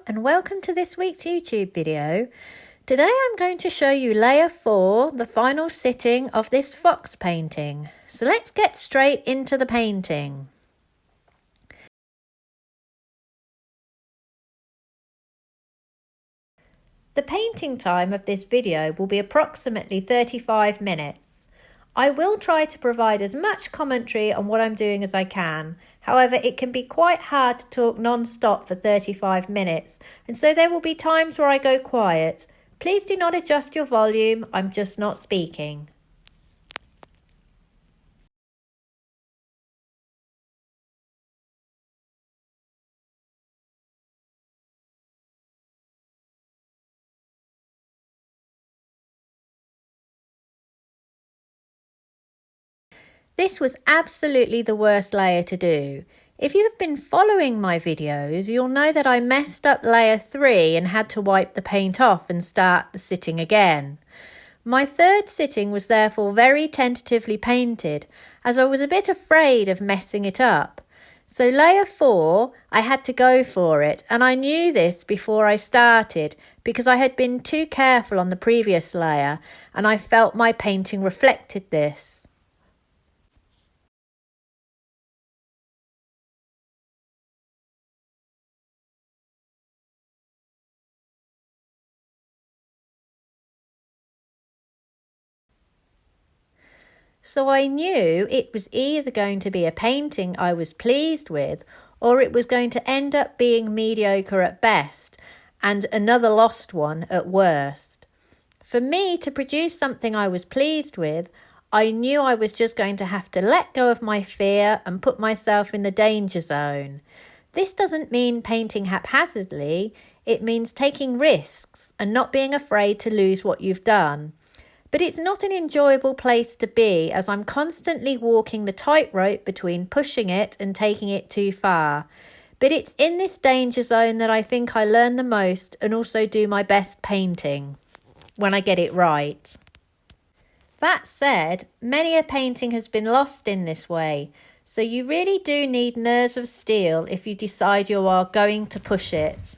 and welcome to this week's YouTube video. Today I'm going to show you layer 4, the final sitting of this fox painting. So let's get straight into the painting. The painting time of this video will be approximately 35 minutes. I will try to provide as much commentary on what I'm doing as I can. However, it can be quite hard to talk non-stop for 35 minutes, and so there will be times where I go quiet. Please do not adjust your volume, I'm just not speaking. This was absolutely the worst layer to do. If you have been following my videos, you'll know that I messed up layer 3 and had to wipe the paint off and start the sitting again. My third sitting was therefore very tentatively painted, as I was a bit afraid of messing it up. So layer 4, I had to go for it, and I knew this before I started because I had been too careful on the previous layer, and I felt my painting reflected this. So I knew it was either going to be a painting I was pleased with, or it was going to end up being mediocre at best and another lost one at worst. For me to produce something I was pleased with, I knew I was just going to have to let go of my fear and put myself in the danger zone. This doesn't mean painting haphazardly, it means taking risks and not being afraid to lose what you've done. But it's not an enjoyable place to be, as I'm constantly walking the tightrope between pushing it and taking it too far. But it's in this danger zone that I think I learn the most and also do my best painting, when I get it right. That said, many a painting has been lost in this way, so you really do need nerves of steel if you decide you are going to push it.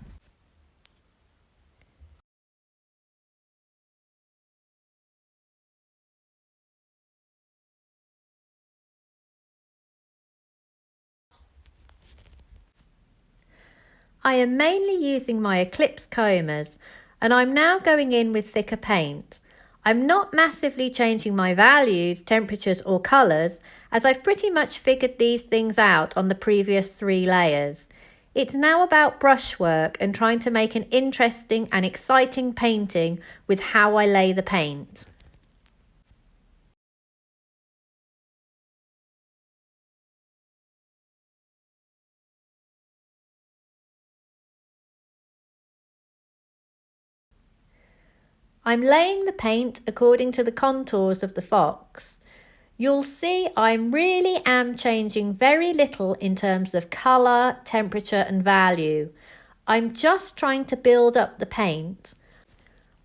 I am mainly using my Eclipse combers, and I'm now going in with thicker paint. I'm not massively changing my values, temperatures or colours, as I've pretty much figured these things out on the previous 3 layers. It's now about brushwork and trying to make an interesting and exciting painting with how I lay the paint. I'm laying the paint according to the contours of the fox. You'll see I really am changing very little in terms of colour, temperature and value. I'm just trying to build up the paint.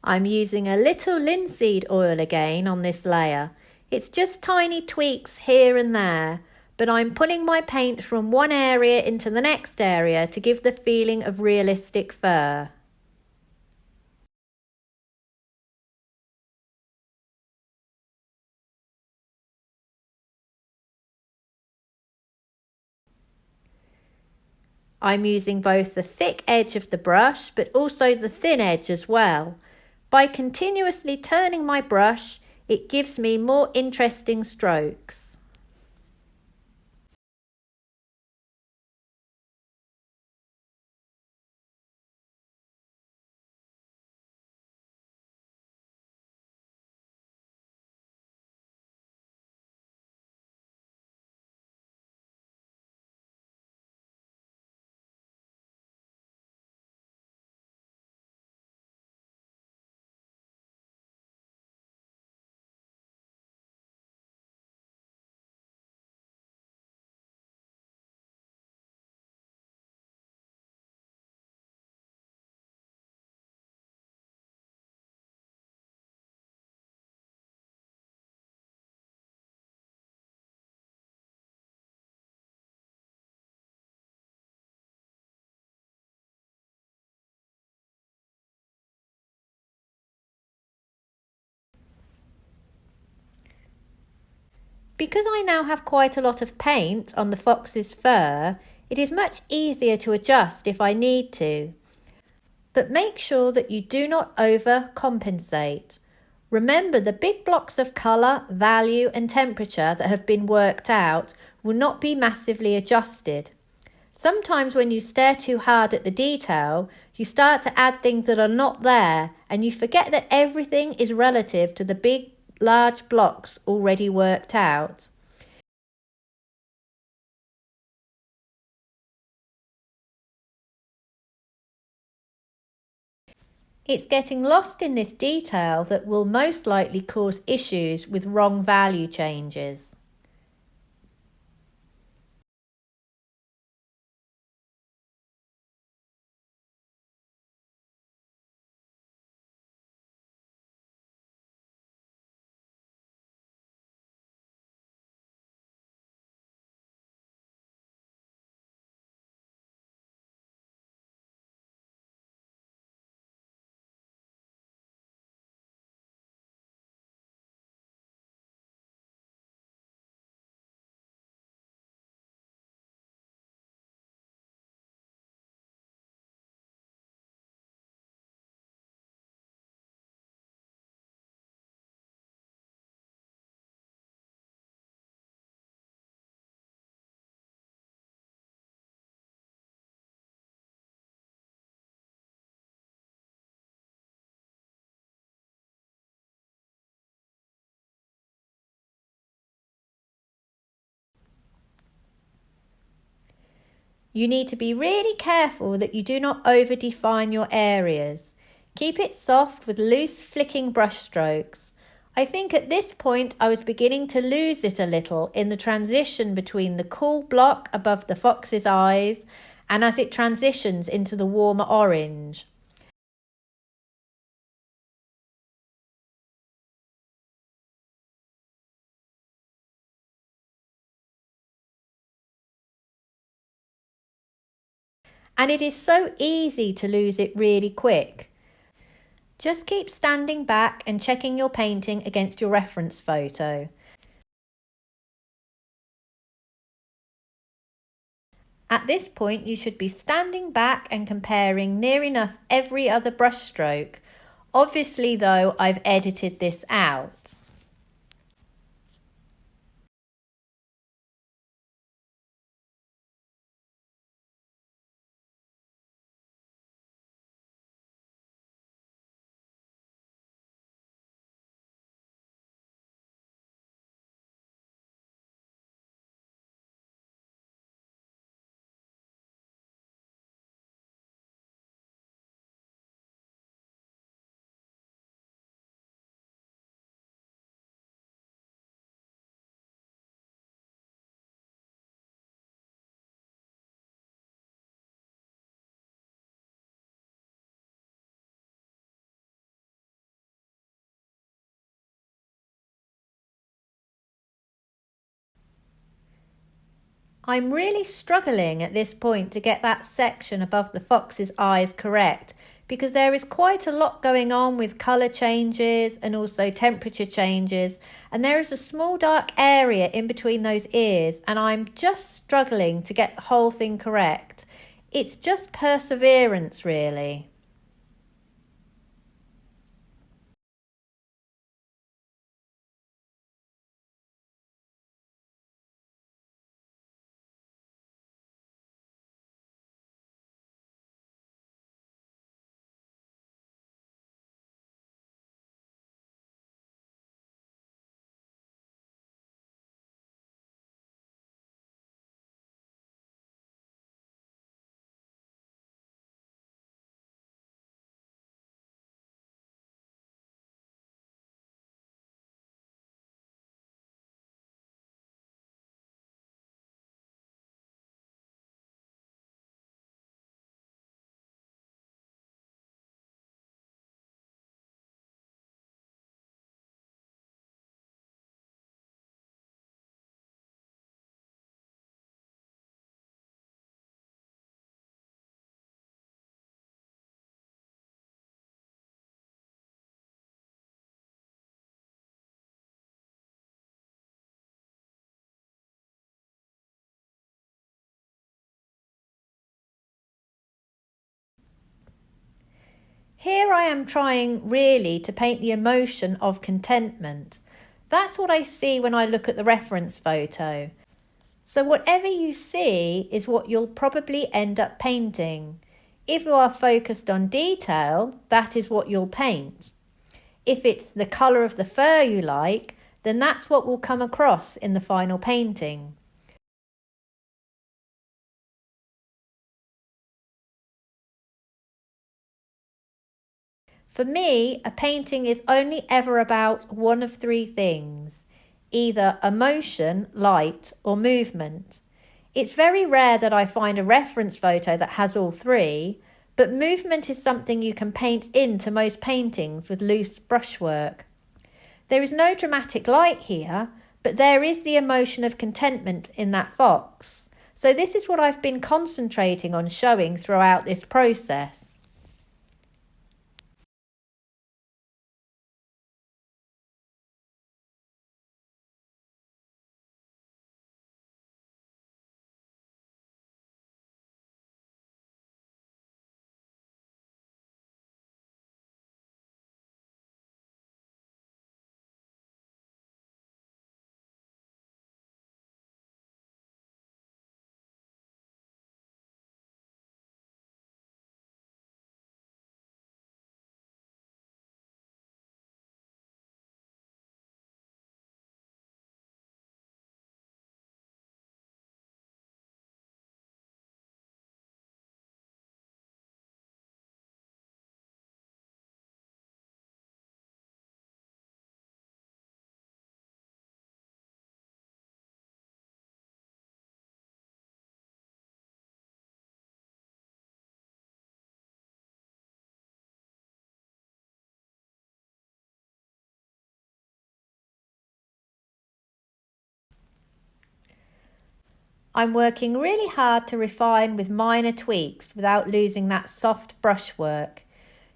I'm using a little linseed oil again on this layer. It's just tiny tweaks here and there, but I'm pulling my paint from one area into the next area to give the feeling of realistic fur. I'm using both the thick edge of the brush but also the thin edge as well. By continuously turning my brush, it gives me more interesting strokes. Because I now have quite a lot of paint on the fox's fur, it is much easier to adjust if I need to. But make sure that you do not overcompensate. Remember, the big blocks of colour, value and temperature that have been worked out will not be massively adjusted. Sometimes when you stare too hard at the detail, you start to add things that are not there and you forget that everything is relative to the big, large blocks already worked out. It's getting lost in this detail that will most likely cause issues with wrong value changes. You need to be really careful that you do not over-define your areas. Keep it soft with loose flicking brush strokes. I think at this point I was beginning to lose it a little in the transition between the cool block above the fox's eyes and as it transitions into the warmer orange. And it is so easy to lose it really quick. Just keep standing back and checking your painting against your reference photo. At this point, you should be standing back and comparing near enough every other brush stroke. Obviously, though, I've edited this out. I'm really struggling at this point to get that section above the fox's eyes correct because there is quite a lot going on with colour changes and also temperature changes, and there is a small dark area in between those ears and I'm just struggling to get the whole thing correct. It's just perseverance, really. Here I am trying really to paint the emotion of contentment. That's what I see when I look at the reference photo. So whatever you see is what you'll probably end up painting. If you are focused on detail, that is what you'll paint. If it's the colour of the fur you like, then that's what will come across in the final painting. For me, a painting is only ever about one of three things, either emotion, light, or movement. It's very rare that I find a reference photo that has all three, but movement is something you can paint into most paintings with loose brushwork. There is no dramatic light here, but there is the emotion of contentment in that fox. So this is what I've been concentrating on showing throughout this process. I'm working really hard to refine with minor tweaks without losing that soft brushwork.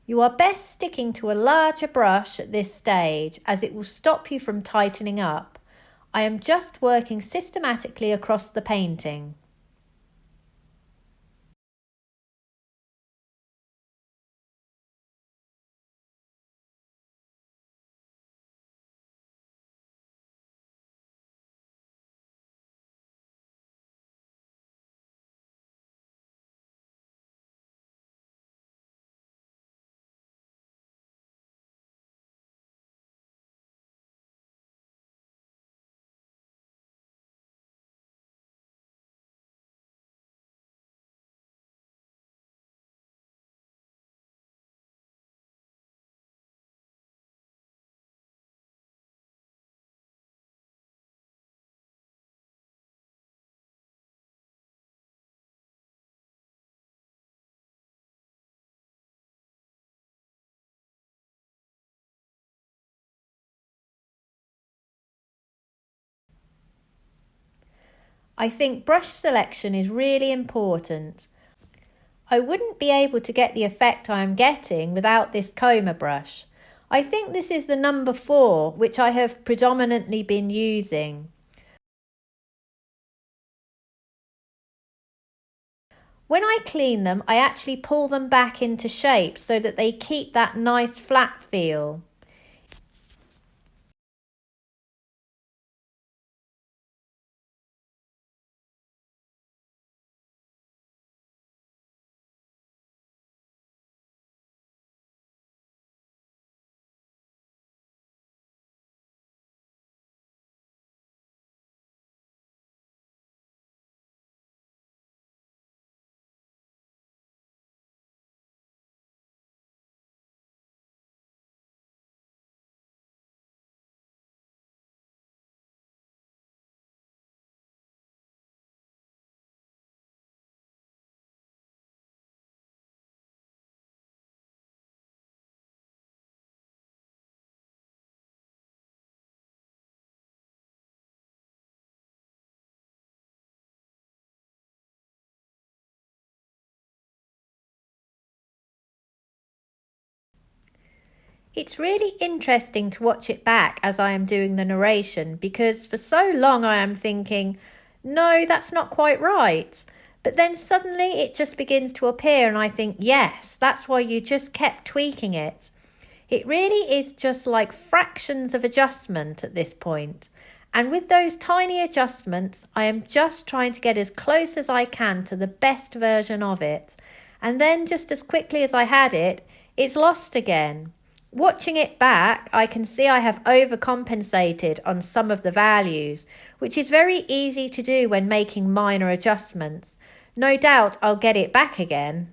You are best sticking to a larger brush at this stage as it will stop you from tightening up. I am just working systematically across the painting. I think brush selection is really important. I wouldn't be able to get the effect I am getting without this comber brush. I think this is the number 4, which I have predominantly been using. When I clean them, I actually pull them back into shape so that they keep that nice flat feel. It's really interesting to watch it back as I am doing the narration because for so long I am thinking, no, that's not quite right. But then suddenly it just begins to appear, and I think, yes, that's why you just kept tweaking it. It really is just like fractions of adjustment at this point. And with those tiny adjustments, I am just trying to get as close as I can to the best version of it. And then just as quickly as I had it, it's lost again. Watching it back, I can see I have overcompensated on some of the values, which is very easy to do when making minor adjustments. No doubt I'll get it back again.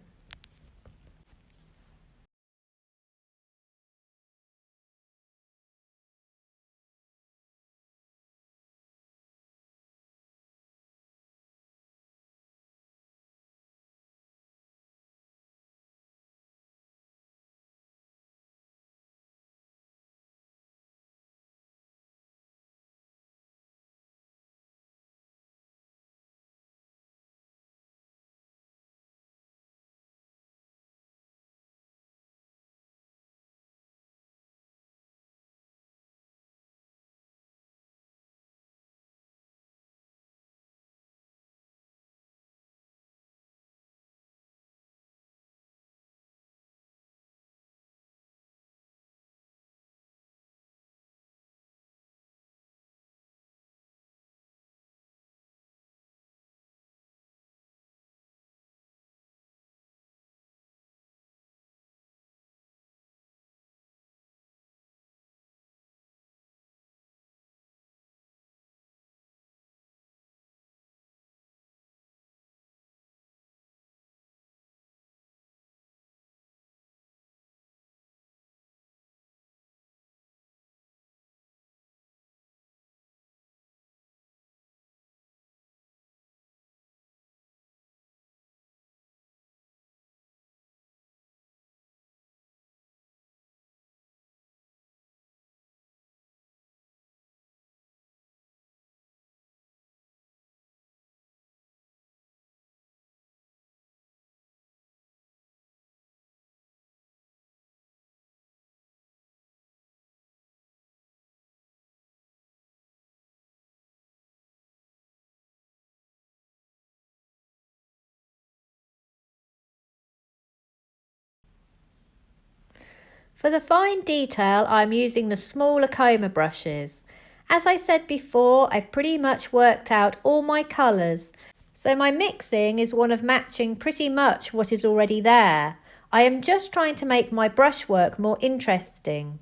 For the fine detail, I'm using the smaller comber brushes. As I said before, I've pretty much worked out all my colours, so my mixing is one of matching pretty much what is already there. I am just trying to make my brushwork more interesting.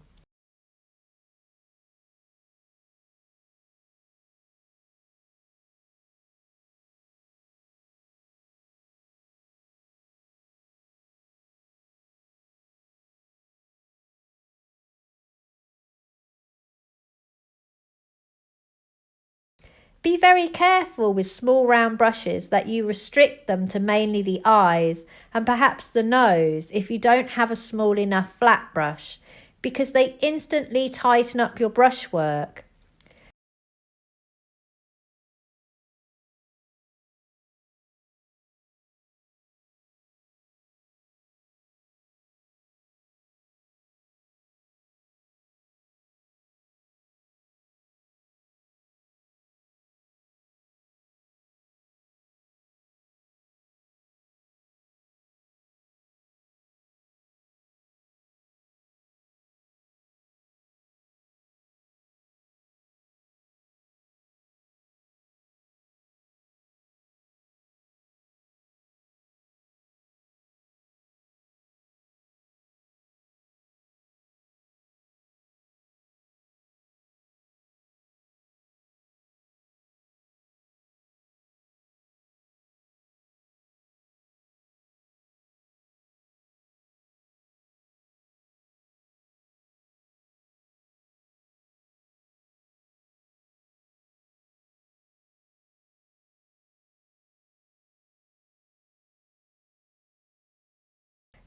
Be very careful with small round brushes that you restrict them to mainly the eyes and perhaps the nose if you don't have a small enough flat brush, because they instantly tighten up your brushwork.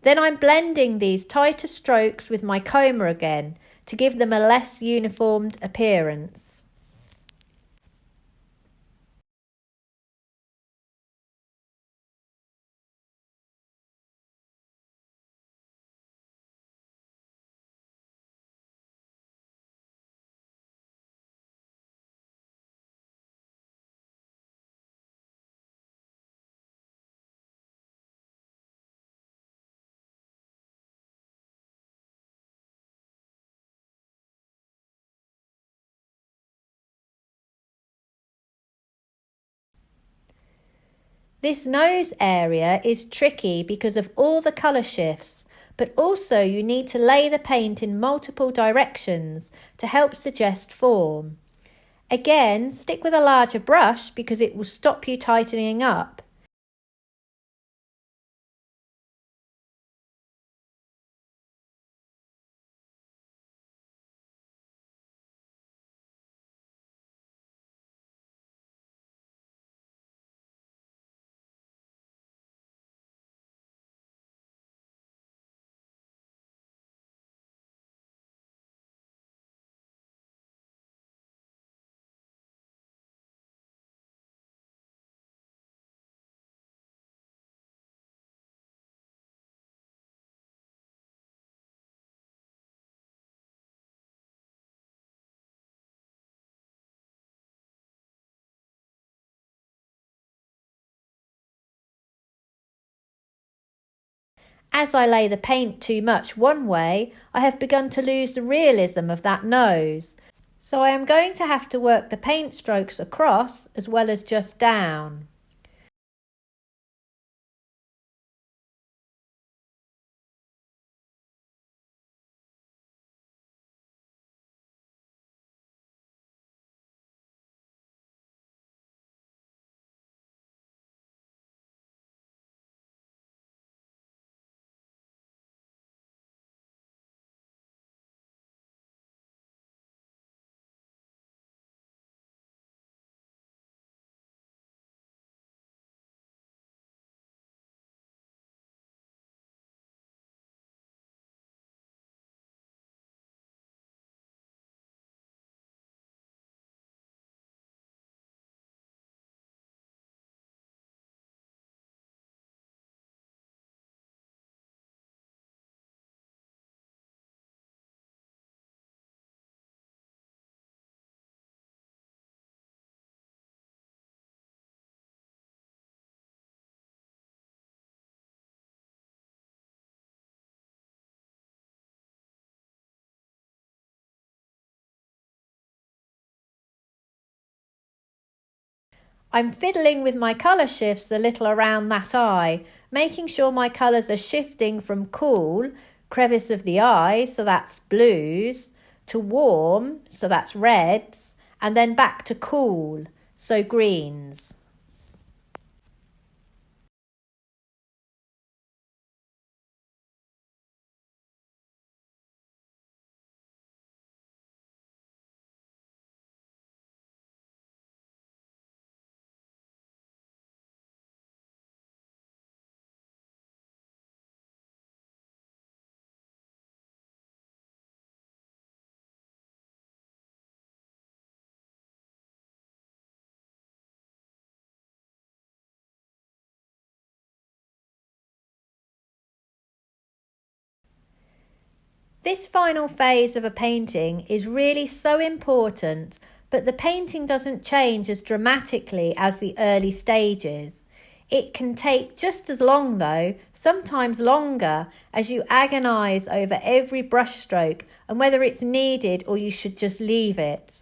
Then I'm blending these tighter strokes with my comber again to give them a less uniformed appearance. This nose area is tricky because of all the colour shifts, but also you need to lay the paint in multiple directions to help suggest form. Again, stick with a larger brush because it will stop you tightening up. As I lay the paint too much one way, I have begun to lose the realism of that nose. So I am going to have to work the paint strokes across as well as just down. I'm fiddling with my colour shifts a little around that eye, making sure my colours are shifting from cool, crevice of the eye, so that's blues, to warm, so that's reds, and then back to cool, so greens. This final phase of a painting is really so important, but the painting doesn't change as dramatically as the early stages. It can take just as long though, sometimes longer, as you agonise over every brushstroke and whether it's needed or you should just leave it.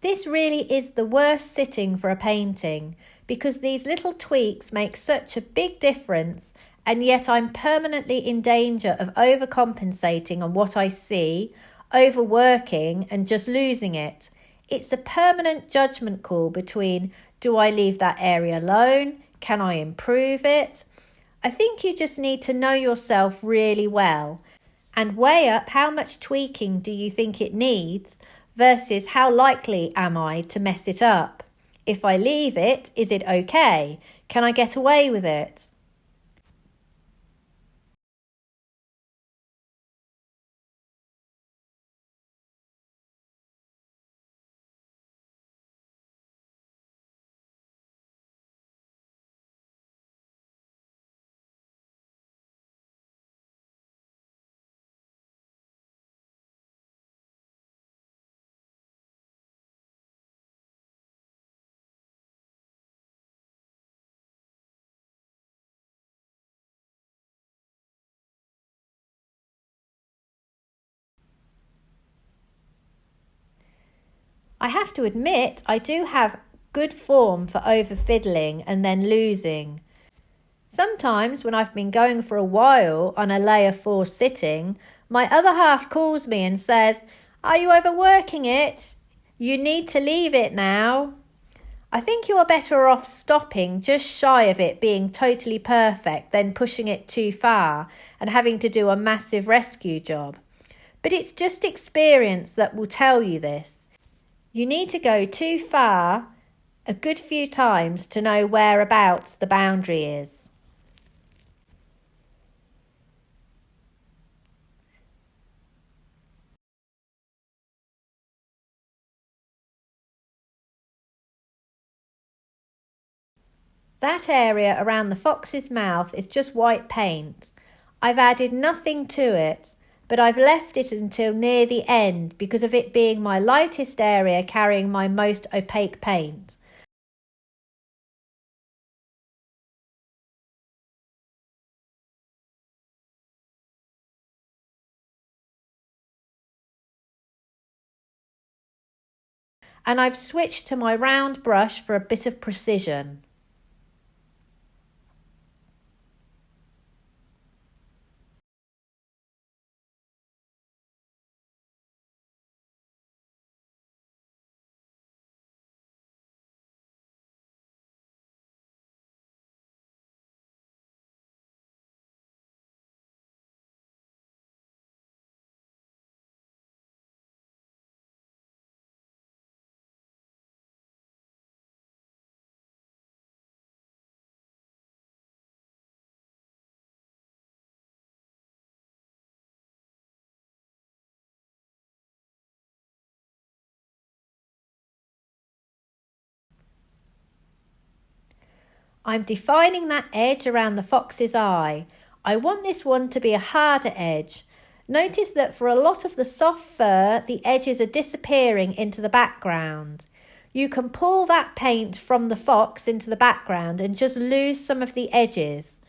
This really is the worst sitting for a painting because these little tweaks make such a big difference, and yet I'm permanently in danger of overcompensating on what I see, overworking and just losing it. It's a permanent judgment call between, do I leave that area alone? Can I improve it? I think you just need to know yourself really well and weigh up how much tweaking do you think it needs versus how likely am I to mess it up. If I leave it, is it okay? Can I get away with it? I have to admit, I do have good form for over-fiddling and then losing. Sometimes when I've been going for a while on a layer 4 sitting, my other half calls me and says, "Are you overworking it? You need to leave it now." I think you are better off stopping just shy of it being totally perfect than pushing it too far and having to do a massive rescue job. But it's just experience that will tell you this. You need to go too far a good few times to know whereabouts the boundary is. That area around the fox's mouth is just white paint. I've added nothing to it, but I've left it until near the end because of it being my lightest area carrying my most opaque paint. And I've switched to my round brush for a bit of precision. I'm defining that edge around the fox's eye. I want this one to be a harder edge. Notice that for a lot of the soft fur, the edges are disappearing into the background. You can pull that paint from the fox into the background and just lose some of the edges.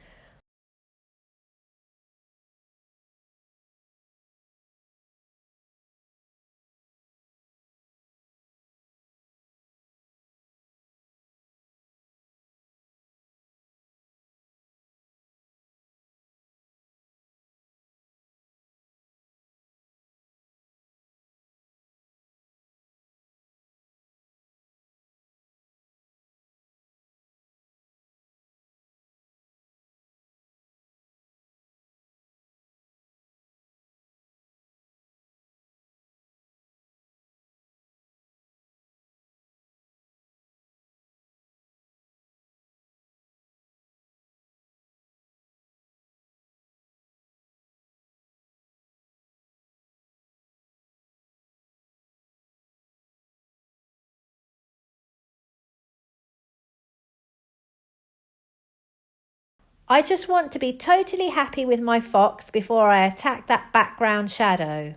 I just want to be totally happy with my fox before I attack that background shadow.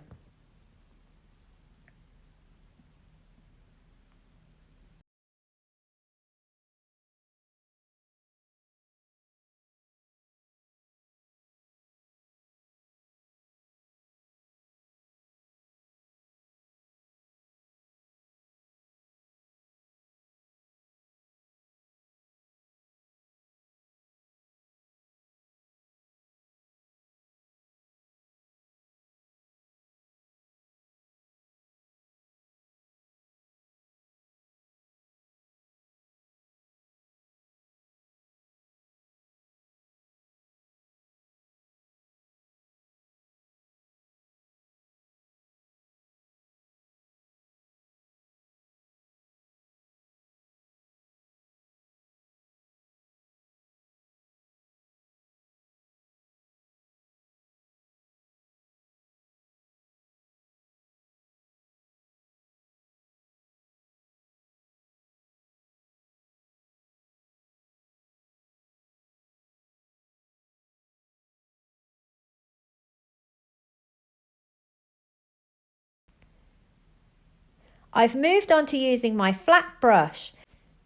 I've moved on to using my flat brush.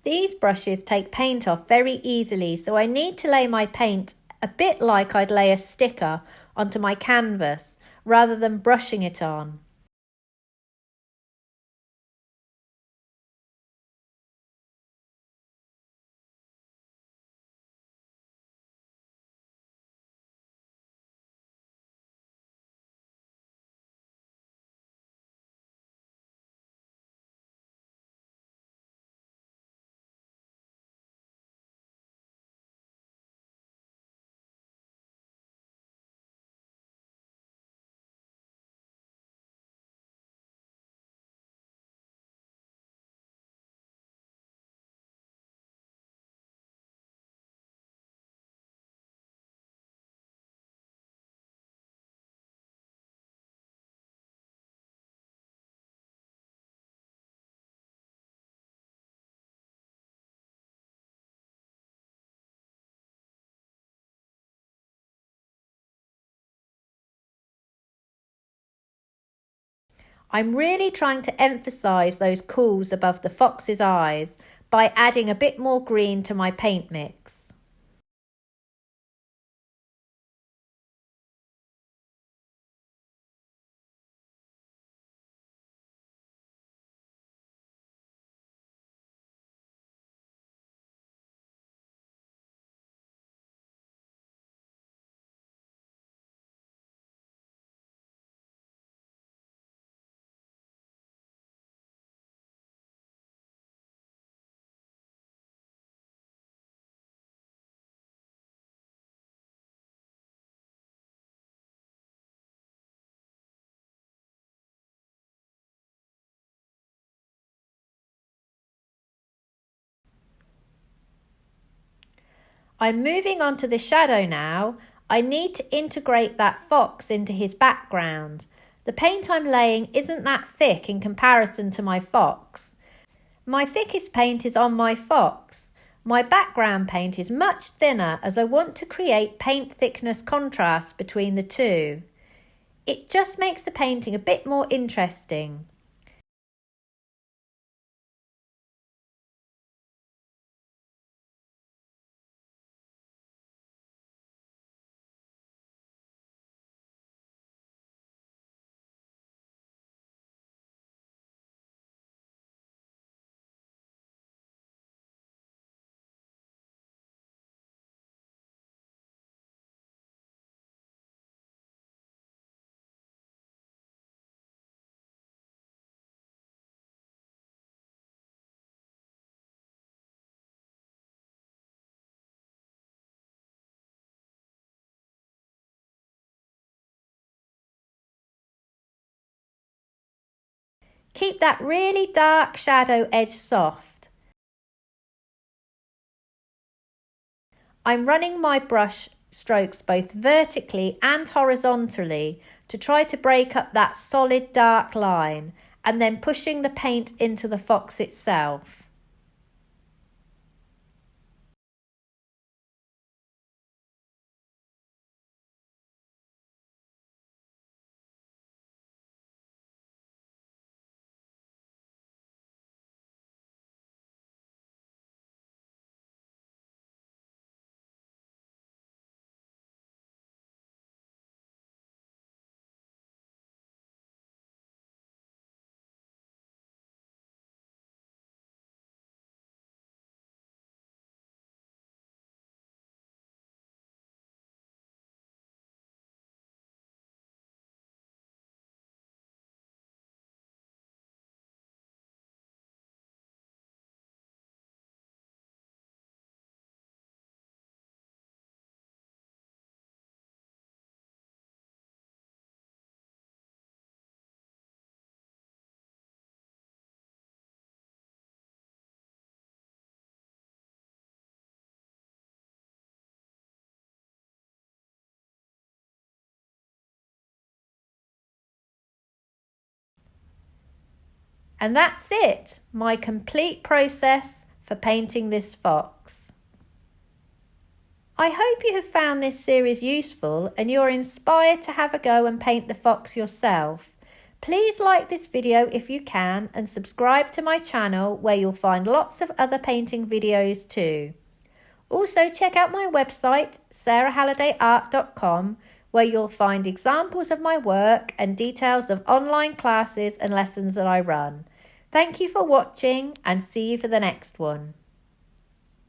These brushes take paint off very easily, so I need to lay my paint a bit like I'd lay a sticker onto my canvas rather than brushing it on. I'm really trying to emphasise those cools above the fox's eyes by adding a bit more green to my paint mix. I'm moving on to the shadow now. I need to integrate that fox into his background. The paint I'm laying isn't that thick in comparison to my fox. My thickest paint is on my fox. My background paint is much thinner as I want to create paint thickness contrast between the two. It just makes the painting a bit more interesting. Keep that really dark shadow edge soft. I'm running my brush strokes both vertically and horizontally to try to break up that solid dark line, and then pushing the paint into the fox itself. And that's it, my complete process for painting this fox. I hope you have found this series useful and you're inspired to have a go and paint the fox yourself. Please like this video if you can and subscribe to my channel where you'll find lots of other painting videos too. Also check out my website sarahhallidayart.com where you'll find examples of my work and details of online classes and lessons that I run. Thank you for watching and see you for the next one.